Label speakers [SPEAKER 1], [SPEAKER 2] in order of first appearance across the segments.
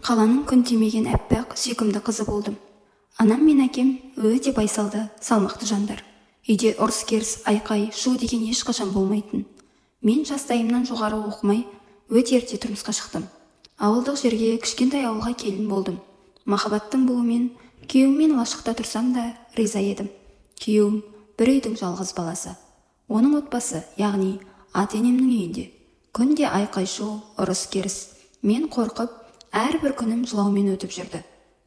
[SPEAKER 1] қаланың күн тимеген әппақ сүйкімді қызы болдым. Анам мен әкем өте байсалды, салмақты жандар. Үйде ұрыс-керіс, айқай, шу деген ешқашан болмайтын. Мен жастайымнан жоғары оқымай, өте ерте тұрмысқа шықтым. Ауылдық жерге, кішкентай ауылға келін болдым. Махаббаттың буымен, күйеуіммен лашықта тұрсам да риза едім. Күйеуім бір үйдің жалғыз баласы. Оның отбасы, яғни ата-енемнің үйінде. Күнде айқай-шу, ұрыс-керіс. Мен қорқып, әрбір күнім жылаумен өтіп жүрді.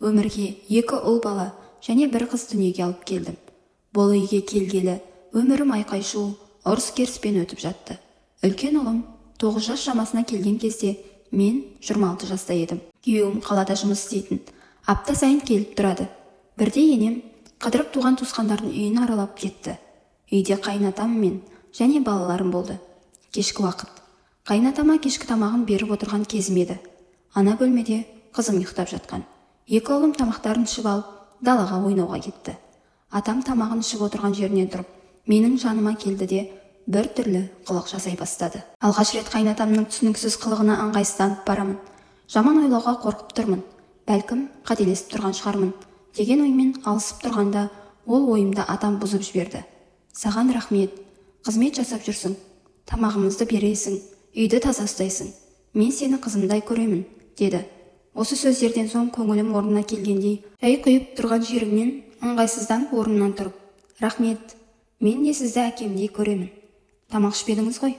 [SPEAKER 1] Өмірге 2 ұл бала және 1 қыз дүниеге алып келдім. Бұл үйге келгелі өмірім айқай-шу, ұрыс-керіспен өтіп жатты. Үлкен ұлым 9 жас шамасына келген кезде мен 26 жаста едім. Күйеуім қалада жұмыс істейтін. Апта сайын келіп тұрады. Бірде енем қыдырып туған туысқандардың үйін аралап кетті. Үйде қайнатам мен және балаларым болды. Кешкі уақыт. Қайнатама кешкі тамағын беріп отырған кезім еді. Ана бөлмеде қызым ұйықтап жатқан. 2 ұлым тамақтарын ішіп алып, далаға ойнауға кетті. Атам тамағын ішіп отырған жерінен тұрып, менің жаныма келді де бір түрлі қылық жасай бастады. Алғаш рет қайнатамның түсініксіз қылығына аңғайсызданып барамын. Жаман ойлауға қорқып тұрмын. Бәлкім қателесіп тұрған шығармын деген оймен алысып тұрғанда, ол ойымды атам бұзып жіберді. Саған рахмет, қызмет жасап жүрсің, тамағымызды бересің, үйді таза ұстайсың. Мен сені қызымдай көремін, деді. Осы сөздерден соң көңілім орнына келгендей, шай құйып тұрған жерімнен ыңғайсызданып орнымнан тұрып, рахмет, мен де сізді әкемдей көремін. Тамақ ішпедіңіз ғой?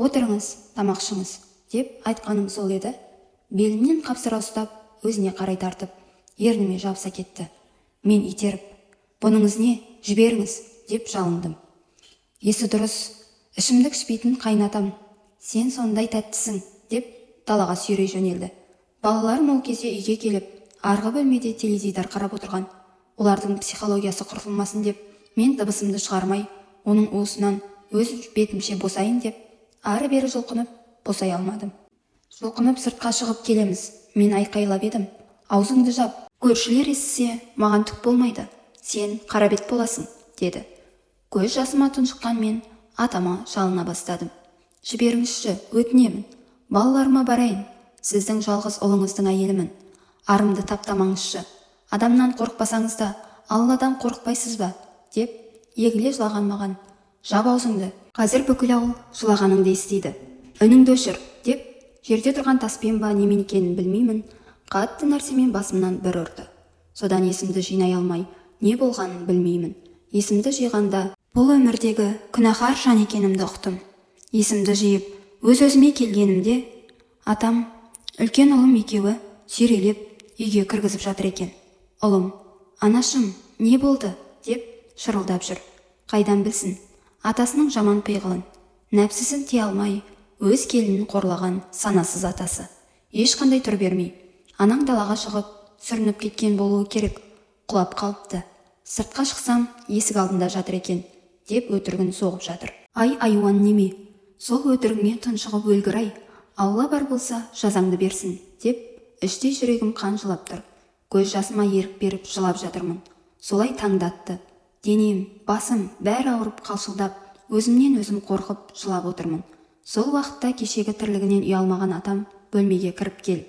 [SPEAKER 1] Отырыңыз, тамақ ішіңіз, деп айтқаным сол еді. Белімнен қапсыра ұстап, өзіне қарай тартып, ерніме жабыса кетті. Мен итеріп, бұныңыз не, жіберіңіз, деп жалындым. Есі дұрыс, ішімдік ішпейтін қайнатам, сен сондай тәттісің, деп далаға сүйрей жөнелді. Балаларым ол кезде үйге келіп, арғы бөлмеде теледидар қарап отырған. Олардың психологиясы құртылмасын деп, мен дыбысымды шығармай, оның уысынан өз бетімше босайын деп, ары-бері жұлқынып, босай алмадым. Жұлқынып сыртқа шығып келеміз. Мен айқайлап едім. Аузыңды жап, көршілер естісе, маған түк болмайды. Сен қара бет боласың, деді. Көз жасыма тұншыққан мен атама жалына бастадым. Жіберіңізші, өтінемін. Балаларыма барайын. Сіздің жалғыз ұлыңыздың әйелімін. Арымды таптамаңызшы. Адамнан қорықпасаңыз да, Алладан қорықпайсыз ба? Деп егіле жылаған маған. Жап аузыңды. Қазір бүкіл ауыл жылағаныңды естиді. Үніңді өшір, деп жерде тұрған таспен ба немен екенін білмеймін. Қатты нәрсемен басымнан бір ұрды. Содан есімді жинай алмай, не болғанын білмеймін. Есімді жиғанда бұл өмірдегі күнәһар жан екенімді ұқтым. Есімді жиып, өз-өзіме келгенімде атам, үлкен ұлым екеуі сүйрелеп үйге кіргізіп жатыр екен. Ұлым, анашым, не болды? Деп шырылдап жүр. Қайдан білсін? Атасының жаман пиғылын, нәпсісін тие алмай, өз келінін қорлаған санасыз атасы. Ешқандай тұр бермей, анаң далаға шығып, сүрініп кеткен болуы керек. Құлап қалыпты. Сыртқа шықсам, есік алдында жатыр екен, деп өтірігін соғып жатыр. Ай, айуан неме, сол өтірігіңе тұншығып өлгір-ай. Алла бар болса, жазаңды берсін, деп іштей жүрегім қан жылап тұр. Көз жасыма ерік беріп жылап жатырмын. Солай таңдатты. Денем, басым, бәрі ауырып қалшылдап, өзімнен өзім қорқып жылап отырмын. Сол уақытта кешегі тірлігінен ұялмаған атам бөлмеге кіріп келіп,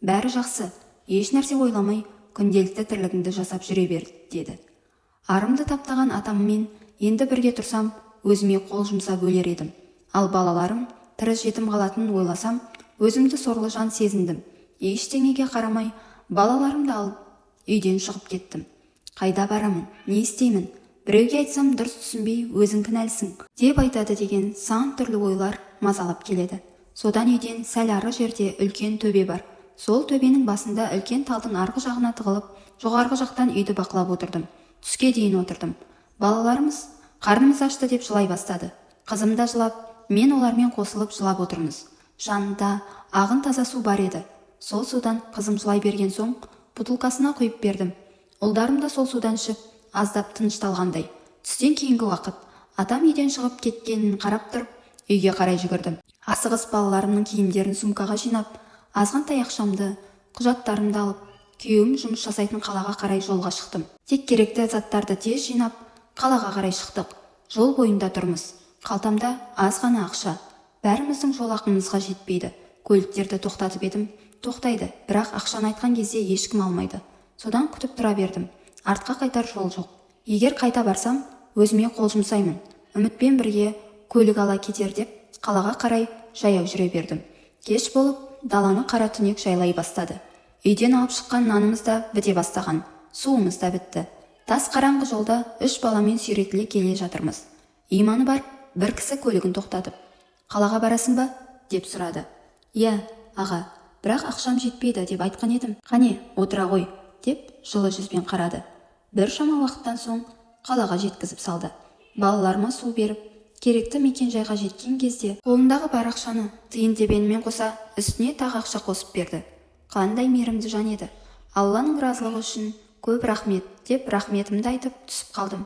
[SPEAKER 1] бәрі жақсы, еш нәрсе ойламай, күнделікті тірлігіңді жасап жүре бер, деді. Арымды таптаған атаммен енді бірге тұрсам, өзіме қол жұмсап өлер едім. Ал балаларым тірі жетім қалатынын ойласам, өзімді сорлы жан сезіндім. Ештеңеге қарамай, балаларымды алып, үйден шығып кеттім. Қайда барамын, не істеймін? Біреуге айтсам дұрыс түсінбей, өзің кінәлісің, деп айтады деген сан түрлі ойлар мазалап келеді. Содан үйден сәл ары жерде үлкен төбе бар. Сол төбенің басында үлкен талдың арғы жағына тығылып, жоғарғы жақтан үйді бақылап отырдым. Түске дейін отырдым. Балаларымыз қарнымыз ашты деп жылай бастады. Қызым да жылап, мен олармен қосылып жылап отырмыз. Жанында ағын таза су бар еді. Сол судан қызым жылай берген соң, бутылкасына құйып бердім. Ұлдарым да сол судан ішіп, аздап тынышталғандай. Түстен кейінгі уақыт, атам үйден шығып кеткенін қарап тұрып, үйге қарай жүгірдім. Асығыс балаларымның киімдерін сумкаға жинап, азғантай ақшамды, құжаттарымды алып, күйеуім жұмыс жасайтын қалаға қарай жолға шықтым. Тек керекті заттарды тез жинап, қалаға қарай шықтық. Жол бойында тұрмыз. Қалтамда аз ғана ақша. Бәріміздің жол ақымызға жетпейді. Көліктерді тоқтатып едім. тоқтайды, бірақ ақшаны айтқан кезде ешкім алмайды. Содан күтіп тұра бердім. Артқа қайтар жол жоқ. Егер қайта барсам, өзіме қол жұмсаймын. Үмітпен бірге көлік ала кетер деп, қалаға қарай жаяу жүре бердім. Кеш болып, даланы қара түнек жайлай бастады. Үйден алып шыққан нанымыз да біте бастаған, суымыз да бітті. Тас қараңғы жолда 3 баламен сүйретіле келе жатырмыз. Иманы бар бір кісі көлігін тоқтатып, қалаға барасың ба? Деп сұрады. Иә, аға, бірақ ақшам жетпейді деп айтқан едім. Қане, отыра ғой, деп жылы жүзбен қарады. Бір шама уақыттан соң қалаға жеткізіп салды. Балаларыма су беріп, керекті мекен жайға жеткен кезде қолындағы бар ақшаны тиын тебенімен қоса үстіне тағы ақша қосып берді. Қандай мейірімді жан еді. Алланың разылығы үшін көп рахмет деп рахметімді айтып түсіп қалдым.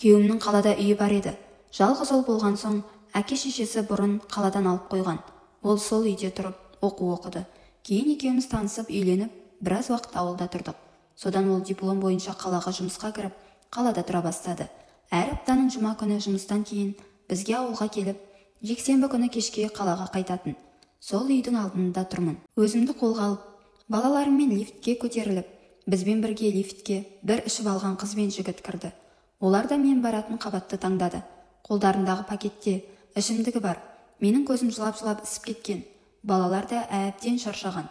[SPEAKER 1] Күйеуімнің қалада үйі бар еді. Жалғыз ол болған соң әке-шешесі бұрын қаладан алып қойған. Ол сол үйде тұрып оқу оқыды. Кейін екеуміз танысып үйленіп, біраз уақыт ауылда тұрдық. Содан ол диплом бойынша қалаға жұмысқа кіріп, қалада тұра бастады. Әр аптаның жұма күні жұмыстан кейін бізге ауылға келіп, жексенбі күні кешке қалаға қайтатын. Сол үйдің алдында тұрмын. Өзімді қолға алып, балаларыммен лифтке көтеріліп, бізбен бірге лифтке бір ішіп алған қыз бен жігіт кірді. Олар да мен баратын қабатты таңдады. Қолдарындағы пакетте ішімдігі бар. Менің көзім жылап-жылап ісіп кеткен. Балалар да әбден шаршаған.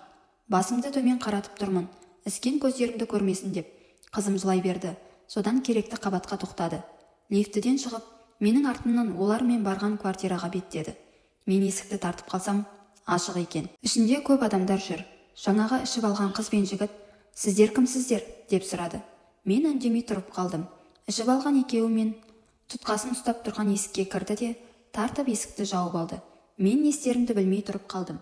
[SPEAKER 1] Басымды төмен қаратып тұрмын, іскен көздерімді көрмесін деп. Қызым жылай берді. Содан керекті қабатқа тоқтады. Лифтіден шығып, менің артымнан олар мен барған квартираға беттеді. Мен есікті тартып қалсам, ашық екен. Ішінде көп адамдар жүр. Жаңаға ішіп алған қыз бен жігіт, сіздер кімсіздер? Деп сұрады. Мен үндемей тұрып қалдым. Ішіп алған екеуі мен тұтқасын ұстап тұрған есікке кірді де, тартып есікті жауып алды. Мен не істерімді білмей тұрып қалдым.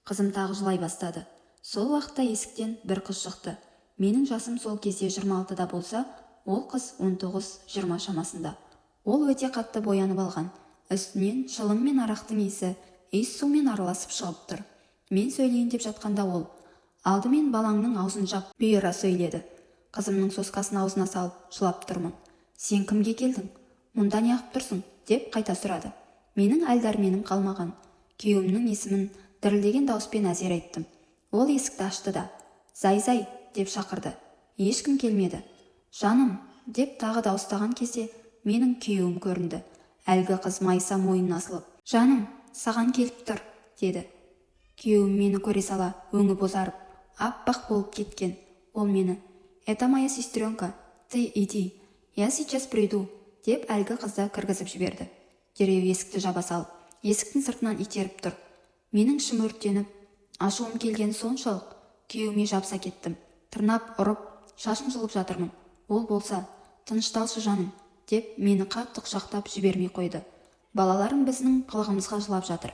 [SPEAKER 1] Қызым тағы жылай бастады. Сол уақытта есіктен бір қыз шықты. Менің жасым сол кезде 26-да болса, ол қыз 19-20 шамасында. Ол өте қатты боянып алған. Үстінен шылым мен арақтың иісі иіс сумен араласып шығып тұр. Мен сөйлейін деп жатқанда ол алдымен балаңның аузын жап, бұйыра сөйледі. Қызымның соскасын аузына салып жылап тұрмын. Сен кімге келдің? Мұнда не қып тұрсың? Деп қайта сұрады. Менің әл-дәрменім қалмаған. Күйеуімнің есімін дірілдеген дауыспен әзер айттым. Ол есікті ашты да, «Зай-зай» деп шақырды. Ешкім келмеді. «Жаным» деп тағы дауыстаған кезде менің күйеуім көрінді. Әлгі қыз майса мойнына асылып, «Жаным, саған келіп тұр» деді. Күйеуім мені көре сала, өңі бозарып, аппақ болып кеткен. Ол мені, «Это моя сестренка, ты иди, я сейчас приду» деп әлгі қызды кіргізіп жіберді. Дереу есікті жаба салып, есіктің сыртынан итеріп тұр. Менің ішім өртеніп, ашуым келген соншалық, күйеуіме жабыса кеттім. Тырнап, ұрып, шашым жұлып жатырмын. Ол болса, «Тынышталшы жаным» деп мені қатты құшақтап жібермей қойды. Балаларым біздің қылығымызға жылап жатыр.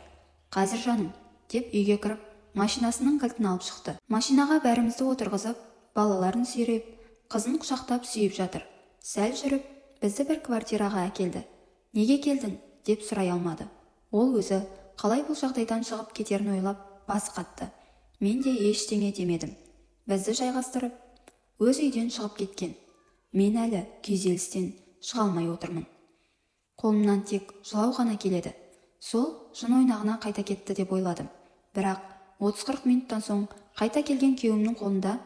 [SPEAKER 1] «Қазір жаным» деп үйге кіріп, машинасының кілтін алып шықты. Машинаға бәрімізді отырғызып, балаларын сүйреп, қызын құшақтап сүйіп жатыр. Сәл жүріп, бізді бір квартираға әкелді. «Неге келдің?» деп сұрай алмады. Ол өзі қалай бұл жағдайдан шығып кетерін ойлап басы қатты. Мен де ештеңе демедім. Бізді жайғастырып, өз үйден шығып кеткен. Мен әлі күйзелістен шыға алмай отырмын. Қолымнан тек жылау ғана келеді. Сол жын ойнағына қайта кетті деп ойладым. Бірақ 30-40 минуттан соң қайта келген күйеуімнің қолында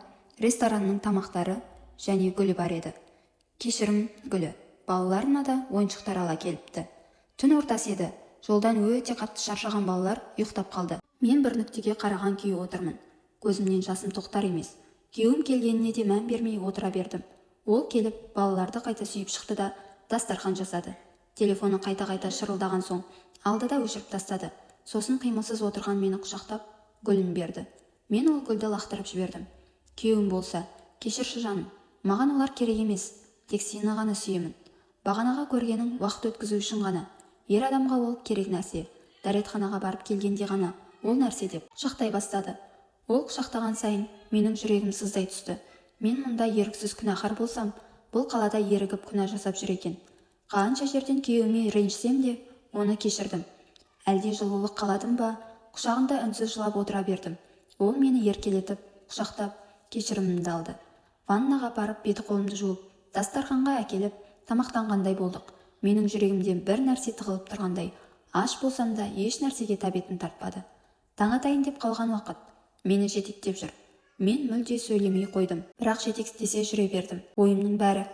[SPEAKER 1] ресторанның тамақтары және гүлі бар еді. Кешірім гүлі. Балаларына да ойыншықтар ала келіпті. Түн ортасы еді. Жолдан өте қатты шаршаған балалар ұйықтап қалды. Мен бір нүктеге қараған күйі отырмын. Көзімнен жасым тоқтар емес. Күйеуім келгеніне де мән бермей отыра бердім. Ол келіп, балаларды қайта сүйіп шықты да дастархан жасады. Телефоны қайта-қайта шырылдаған соң алды да өшіріп тастады. Сосын қимылсыз отырған мені құшақтап, гүлін берді. Мен ол гүлді лақтырып жібердім. Күйеуім болса, «Кешірші жаным, маған олар керек емес, тек сені ғана сүйемін. Бағанаға көргенің уақыт өткізу үшін ғана. Ер адамға ол керек нәрсе. Дәретханаға барып келгенде ғана ол нәрсе» деп құшақтай бастады. Ол құшақтаған сайын менің жүрегім сыздай түсті. Мен мұнда еріксіз күнәһар болсам, бұл қалада ерігіп күнә жасап жүр екен. Қанша жерден күйеуіме ренжісем де, оны кешірдім. Әлде жылулық қаладым ба, құшағында үнсіз жылап отыра бердім. Ол мені еркелетіп, құшақтап, кешірімімді алды. Ваннаға барып беті қолымды жуып, дастарханға әкеліп, тамақтанғандай болдық. Менің жүрегімде бір нәрсе тығылып тұрғандай, аш болсам да еш нәрсеге тәбетім тартпады. Таң атайын деп қалған уақыт. мені жетектеп жүр. Мен мүлде сөйлемей қойдым, бірақ жетектесе жүре бердім. Ойымның бәрі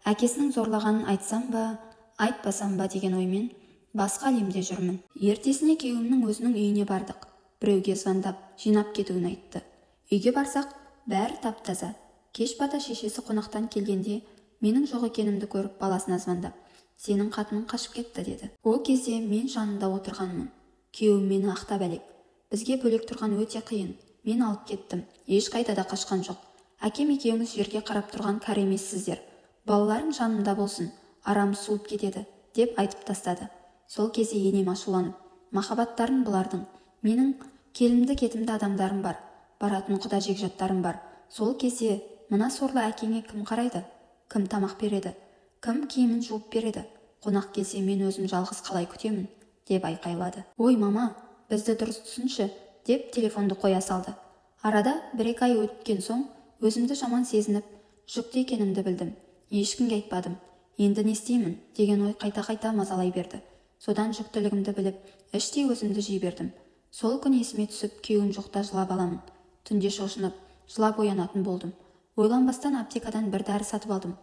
[SPEAKER 1] әкесінің зорлағанын айтсам ба, айтпасам ба деген оймен басқа әлемде жүрмін. Ертесіне күйеуімнің өзінің үйіне бардық. Біреуге звондап, жинап кетуін айтты. Үйге барсақ, бәрі тап-таза. Кеш бата шешесі қонақтан келгенде, менің жоқ екенімді көріп баласына звондап, сенің қатының қашып кетті деді. Ол кезде мен жанында отырғанмын. Күйеуім мені ақтап әлек. Бізге бөлек тұрған өте қиын. Мен алып кеттім. Ешқайда да қашқан жоқ. Әкем екеуміз жерге қарап тұрған кәрі емессіздер. Балаларың жанымда болсын, арам суып кетеді, деп айтып тастады. Сол кезде енем ашуланып, махаббаттарын бұлардың, менің келімді кетімді адамдарым бар, баратын құда жекжаттарым бар. Сол кезде мына сорлы әкеңе кім қарайды, кім тамақ береді, кім киімін жуып береді, қонақ келсе мен өзім жалғыз қалай күтемін, деп айқайлады. Ой мама, бізді дұрыс түсінші, деп телефонды қоя салды. Арада 1-2 ай өткен соң өзімді жаман сезініп, жүкті екенімді білдім. Ешкімге айтпадым. Енді не істеймін деген ой қайта-қайта мазалай берді. Содан жүктілігімді біліп, іштей өзімді жей бердім. Сол күн есіме түсіп, күйеуім жоқта жылап аламын. Түнде шошынып, жылап оянатын болдым. Ойланбастан аптекадан бір дәрі сатып алдым.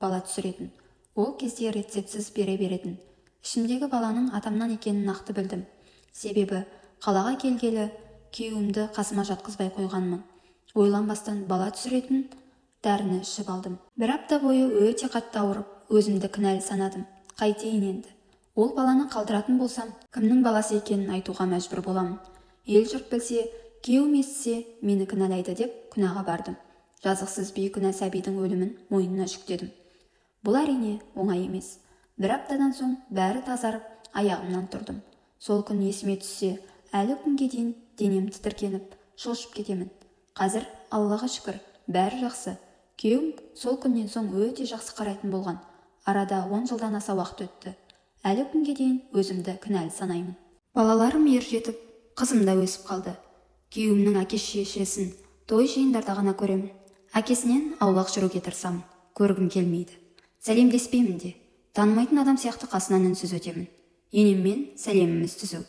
[SPEAKER 1] Бала түсіретін. Ол кезде рецептсіз бере беретін. Ішімдегі баланың атамнан екенін нақты білдім. Себебі қалаға келгелі күйеуімді қасыма жатқызбай қойғанмын. Ойланбастан бала түсіретін дәріні ішіп алдым. Бір апта бойы өте қатты ауырып, өзімді кінәлі санадым. Қайтейін енді. Ол баланы қалдыратын болсам, кімнің баласы екенін айтуға мәжбүр боламын. Ел жұрт білсе, күйеуім естісе, мені кінәлайды деп күнәға бардым. Жазықсыз бейкүнә сәбидің өлімін мойнына жүктедім. Бұл әрине оңай емес. Бір аптадан соң бәрі тазарып, аяғымнан тұрдым. Сол күн есіме түссе, әлі күнге дейін денем тітіркеніп, шошып кетемін. Қазір Аллаға шүкір, бәрі жақсы. Күйеуім сол күннен соң өте жақсы қарайтын болған. Арада 10 жылдан аса уақыт өтті. Әлі күнге дейін өзімді кінәлі санаймын. Балаларым ер жетіп, қызым да өсіп қалды. Күйеуімнің әке-шешесін той жиындарда ғана көремін. Әкесінен аулақ жүруге тырысамын. Көргім келмейді. Сәлемдеспеймін де. Танымайтын адам сияқты қасынан үнсіз өтемін. Енеммен сәлеміміз түзу.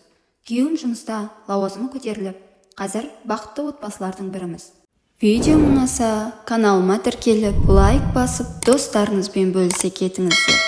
[SPEAKER 1] Күйеуім жұмыста, лауазымы көтеріліп, қазір бақытты отбасылардың біріміз. Видео ұнаса, каналыма тіркеліп, лайк басып, достарыңызбен бөлісе кетіңіздер.